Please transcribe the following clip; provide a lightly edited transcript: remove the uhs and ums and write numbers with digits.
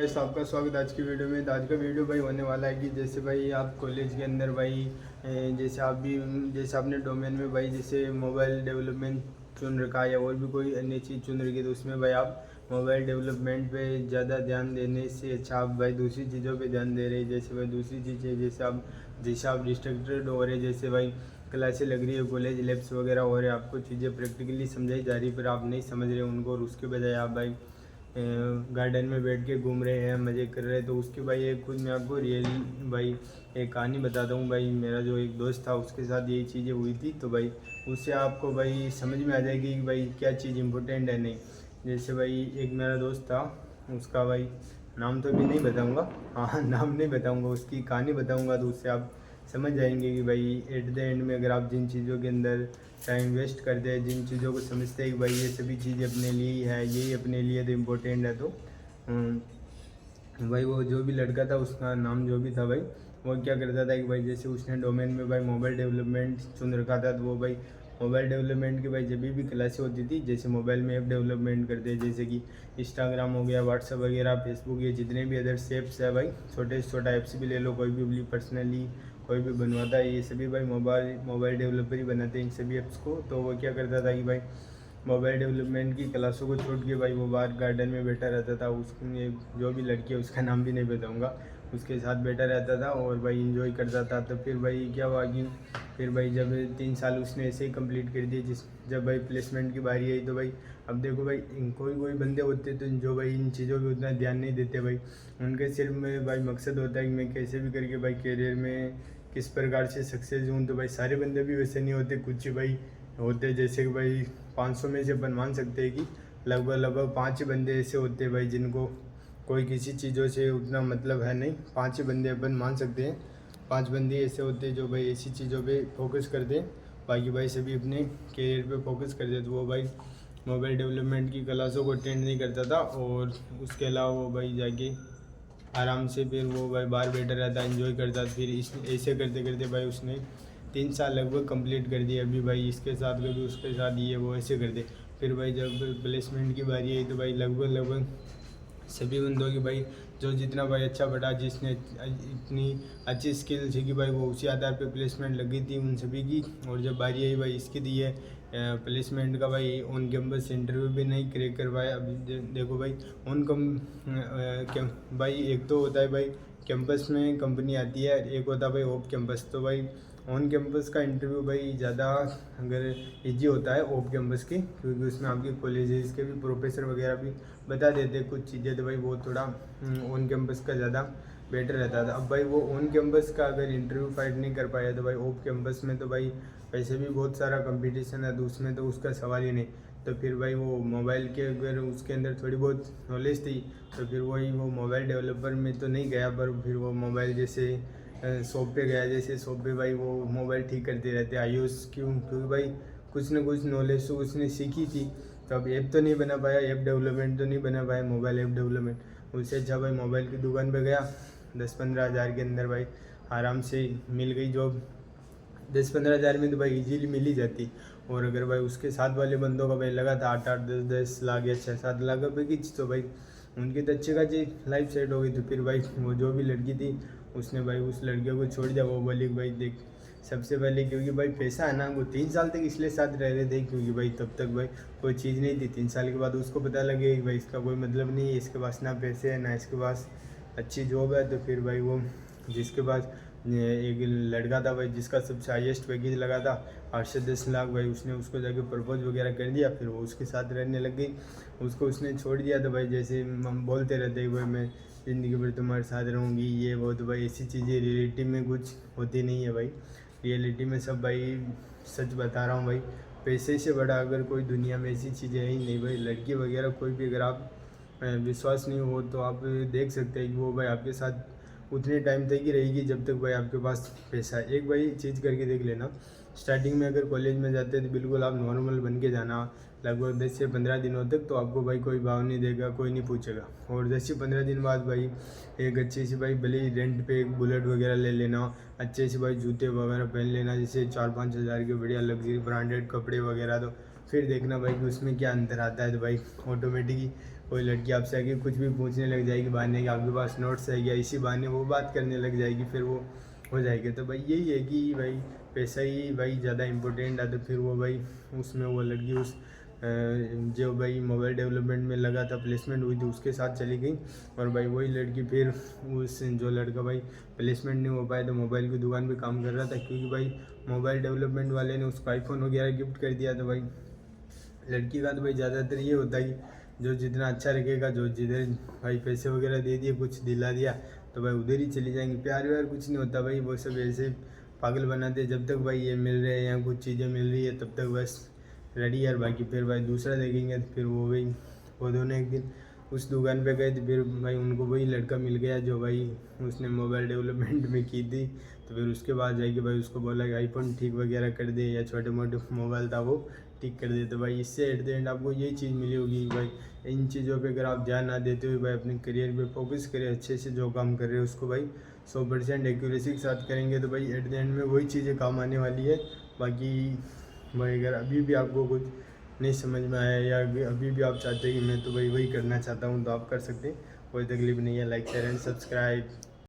Guys, आपका स्वागत है आज की वीडियो में। तो आज का वीडियो भाई होने वाला है कि जैसे भाई आप कॉलेज के अंदर भाई जैसे आप भी जैसे आपने डोमेन में भाई जैसे मोबाइल डेवलपमेंट चुन रखा है या और भी कोई अन्य चीज़ चुन रखी है, तो उसमें भाई आप मोबाइल डेवलपमेंट पे ज़्यादा ध्यान देने से अच्छा आप भाई दूसरी चीज़ों पे ध्यान दे रहे हैं। जैसे भाई दूसरी चीज़ें जैसे आप डिस्ट्रैक्टेड हो रहे हैं, जैसे भाई क्लासें लग रही है, कॉलेज लैब्स वगैरह हो रहे हैं, आपको चीज़ें प्रैक्टिकली समझाई जा रही है पर आप नहीं समझ रहे उनको, और उसके बजाय आप भाई गार्डन में बैठ के घूम रहे हैं, मज़े कर रहे हैं। तो उसके भाई एक खुद मैं आपको रियल भाई एक कहानी बताता हूँ। भाई मेरा जो एक दोस्त था उसके साथ यही चीज़ें हुई थी, तो भाई उससे आपको भाई समझ में आ जाएगी कि भाई क्या चीज़ इंपॉर्टेंट है नहीं। जैसे भाई एक मेरा दोस्त था, उसका भाई नाम तो अभी नहीं बताऊँगा, हाँ नाम नहीं बताऊँगा, उसकी कहानी बताऊँगा, तो उससे आप समझ जाएंगे कि भाई एट द एंड में अगर आप जिन चीज़ों के अंदर टाइम वेस्ट करते हैं, जिन चीज़ों को समझते हैं कि भाई ये सभी चीज़ें अपने लिए ही है, यही अपने लिए तो इम्पोर्टेंट है, तो भाई वो जो भी लड़का था उसका नाम जो भी था भाई, वो क्या करता था कि भाई जैसे उसने डोमेन में भाई मोबाइल डेवलपमेंट चुन रखा था, तो वो भाई मोबाइल डेवलपमेंट की भाई जब भी क्लासें होती थी, जैसे मोबाइल में ऐप डेवलपमेंट करते हैं, जैसे कि इंस्टाग्राम हो गया, व्हाट्सअप वगैरह, फेसबुक, ये जितने भी अदर्स ऐप्स है भाई, छोटे से छोटा ऐप्स भी ले लो, कोई भी पर्सनली कोई भी बनवाता है, ये सभी भाई मोबाइल डेवलपर ही बनाते हैं इन सभी ऐप्स को। तो वो क्या करता था कि भाई मोबाइल डेवलपमेंट की क्लासों को छोड़ के भाई वो बाहर गार्डन में बैठा रहता था। उसने जो भी लड़की है उसका नाम भी नहीं बताऊंगा, उसके साथ बैठा रहता था और भाई इंजॉय करता था। तो फिर भाई क्या हुआ कि फिर भाई जब 3 साल उसने ऐसे ही कंप्लीट कर दिए, जब भाई प्लेसमेंट की बारी आई, तो भाई अब देखो भाई कोई बंदे होते तो जो भाई इन चीज़ों पे उतना ध्यान नहीं देते भाई, उनके सिर्फ में भाई मकसद होता है कि मैं कैसे भी करके भाई करियर में किस प्रकार से सक्सेस हूँ। तो भाई सारे बंदे भी वैसे नहीं होते, कुछ भाई होते जैसे कि भाई 500 में से अपन मान सकते हैं कि लगभग 5 ही बंदे ऐसे होते हैं भाई जिनको कोई किसी चीज़ों से उतना मतलब है नहीं। 5 ही बंदे अपन मान सकते हैं, 5 बंदे ऐसे होते हैं जो भाई ऐसी चीज़ों पे फोकस करते हैं, बाकी भाई सभी अपने करियर पे फोकस करते हैं। तो वो भाई मोबाइल डेवलपमेंट की क्लासों को अटेंड नहीं करता था, और उसके अलावा वो भाई जाके आराम से फिर वो भाई बाहर बैठा रहता, एंजॉय करता। फिर इस ऐसे करते करते भाई उसने 3 साल लगभग कंप्लीट कर दिए। अभी भाई इसके साथ कभी उसके साथ ये वो ऐसे करते। फिर भाई जब प्लेसमेंट की बारी आई, तो भाई लगभग सभी बंदों की भाई जो जितना भाई अच्छा पढ़ा, जिसने इतनी अच्छी स्किल थी कि भाई वो उसी आधार पे प्लेसमेंट लगी थी उन सभी की। और जब बारी आई भाई इसकी दी है प्लेसमेंट का, भाई ऑन कैंपस इंटरव्यू भी नहीं क्रैक कर पाया। अभी देखो भाई ऑन भाई एक तो होता है भाई कैंपस में कंपनी आती है, एक होता है भाई ऑफ कैंपस। तो भाई ऑन कैंपस का इंटरव्यू भाई ज़्यादा अगर इजी होता है ऑफ कैंपस की, क्योंकि उसमें आपके कॉलेजेस के भी प्रोफेसर वगैरह भी बता देते हैं कुछ चीज़ें, तो भाई वो थोड़ा ऑन कैंपस का ज़्यादा बेटर रहता था। अब भाई वो ऑन कैंपस का अगर इंटरव्यू फाइट नहीं कर पाया, तो भाई ऑफ कैंपस में तो भाई वैसे भी बहुत सारा कंपटीशन है, तो उसमें तो उसका सवाल ही नहीं। तो फिर भाई वो मोबाइल के अगर उसके अंदर थोड़ी बहुत नॉलेज थी, तो फिर वही वो मोबाइल डेवलपर में तो नहीं गया, पर फिर वो मोबाइल जैसे शॉप पे गया, जैसे शॉप पे भाई वो मोबाइल ठीक करते रहते आईओएस, क्योंकि भाई कुछ ना कुछ नॉलेज तो उसने सीखी थी। तो अब ऐप तो नहीं बना पाया, ऐप डेवलपमेंट तो नहीं बना पाया, मोबाइल ऐप डेवलपमेंट। उससे अच्छा भाई मोबाइल की दुकान पे गया, 10-15 हज़ार के अंदर भाई आराम से मिल गई जॉब। 10-15 हज़ार में तो भाई इजीली मिल ही जाती। और अगर भाई उसके साथ वाले बंदों का भाई लगा था 8-8 10-10 लाख या 6-7 लाख रुपये की, तो भाई उनकी तो अच्छी खासी लाइफ सेट हो गई। तो फिर भाई वो जो भी लड़की थी उसने भाई उस लड़कियों को छोड़ दिया। वो बोली भाई देख, सबसे पहले क्योंकि भाई पैसा है ना, वो 3 साल तक इसलिए साथ रह रहे थे क्योंकि भाई तब तक भाई कोई चीज़ नहीं थी। 3 साल के बाद उसको पता लगे कि भाई इसका कोई मतलब नहीं है, इसके पास ना पैसे हैं ना इसके पास अच्छी जॉब है। तो फिर भाई वो जिसके पास एक लड़का था भाई जिसका सबसे हाईएस्ट पैकेज लगा था 8 से 10 लाख, भाई उसने उसको जाके प्रपोज वगैरह कर दिया। फिर वो उसके साथ रहने लग गई, उसको उसने छोड़ दिया। तो भाई जैसे हम बोलते रहते हैं भाई मैं ज़िंदगी भर तुम्हारे साथ रहूँगी ये वो, तो भाई ऐसी चीज़ें रियलिटी में कुछ होती नहीं है भाई। रियलिटी में सब भाई सच बता रहा हूँ भाई, पैसे से बड़ा अगर कोई दुनिया में ऐसी चीज़ें है ही नहीं भाई। लड़की वगैरह कोई भी अगर आप विश्वास नहीं हो तो आप देख सकते हैं कि वो भाई आपके साथ उतने टाइम तक ही रहेगी जब तक भाई आपके पास पैसा है। एक भाई चीज़ करके देख लेना, स्टार्टिंग में अगर कॉलेज में जाते हैं तो बिल्कुल आप नॉर्मल बन के जाना, लगभग 10 से 15 दिनों तक, तो आपको भाई कोई भाव नहीं देगा, कोई नहीं पूछेगा। और 10 से 15 दिन बाद भाई एक अच्छी सी भाई भले ही रेंट पे एक बुलेट वगैरह ले लेना, अच्छे से भाई जूते वगैरह पहन लेना, जैसे 4-5 हज़ार के बढ़िया लग्जरी ब्रांडेड कपड़े वगैरह। तो फिर देखना भाई कि उसमें क्या अंतर आता है। तो भाई ऑटोमेटिकली कोई लड़की आपसे आके कुछ भी पूछने लग जाएगी बहाने कि आपके पास नोट्स है या इसी बहाने वो बात करने लग जाएगी, फिर वो हो जाएगी। तो भाई यही है कि भाई पैसा ही भाई ज़्यादा इम्पोर्टेंट है। तो फिर वो भाई उसमें वो लड़की उस जो भाई मोबाइल डेवलपमेंट में लगा था, प्लेसमेंट हुई थी, उसके साथ चली गई। और भाई वही लड़की फिर उस जो लड़का भाई प्लेसमेंट नहीं हो पाया तो मोबाइल की दुकान पे काम कर रहा था, क्योंकि भाई मोबाइल डेवलपमेंट वाले ने उसको आईफोन वगैरह गिफ्ट कर दिया। तो भाई लड़की का तो भाई ज़्यादातर ये होता है कि जो जितना अच्छा रखेगा, जो जिधर भाई पैसे वगैरह दे दिए, कुछ दिला दिया, तो भाई उधर ही चली जाएंगी। प्यार व्यार कुछ नहीं होता भाई, वो सब ऐसे पागल बनाते। जब तक भाई ये मिल रहे हैं या कुछ चीज़ें मिल रही है तब तक बस रेडी यार, बाकी फिर भाई दूसरा देखेंगे। तो फिर वो भाई वो दोनों एक दिन उस दुकान पे गए थे, फिर भाई उनको वही लड़का मिल गया जो भाई उसने मोबाइल डेवलपमेंट में की थी। तो फिर उसके बाद जाके भाई उसको बोला कि आईफोन ठीक वगैरह कर दे या छोटे मोटे मोबाइल था वो ठीक कर दे। तो भाई इससे एट द एंड आपको यही चीज़ मिली होगी भाई, इन चीज़ों पे अगर आप ध्यान ना देते हुए भाई अपने करियर पे फोकस करें, अच्छे से जो काम कर रहे हैं उसको भाई 100% एक्यूरेसी के साथ करेंगे, तो भाई एट द एंड में वही चीज़ें काम आने वाली है। बाकी भाई अगर अभी भी आपको कुछ नहीं समझ में आया या अभी भी आप चाहते हैं कि मैं तो भाई वही करना चाहता हूँ, तो आप कर सकते हैं, कोई तकलीफ नहीं है। Like share and subscribe.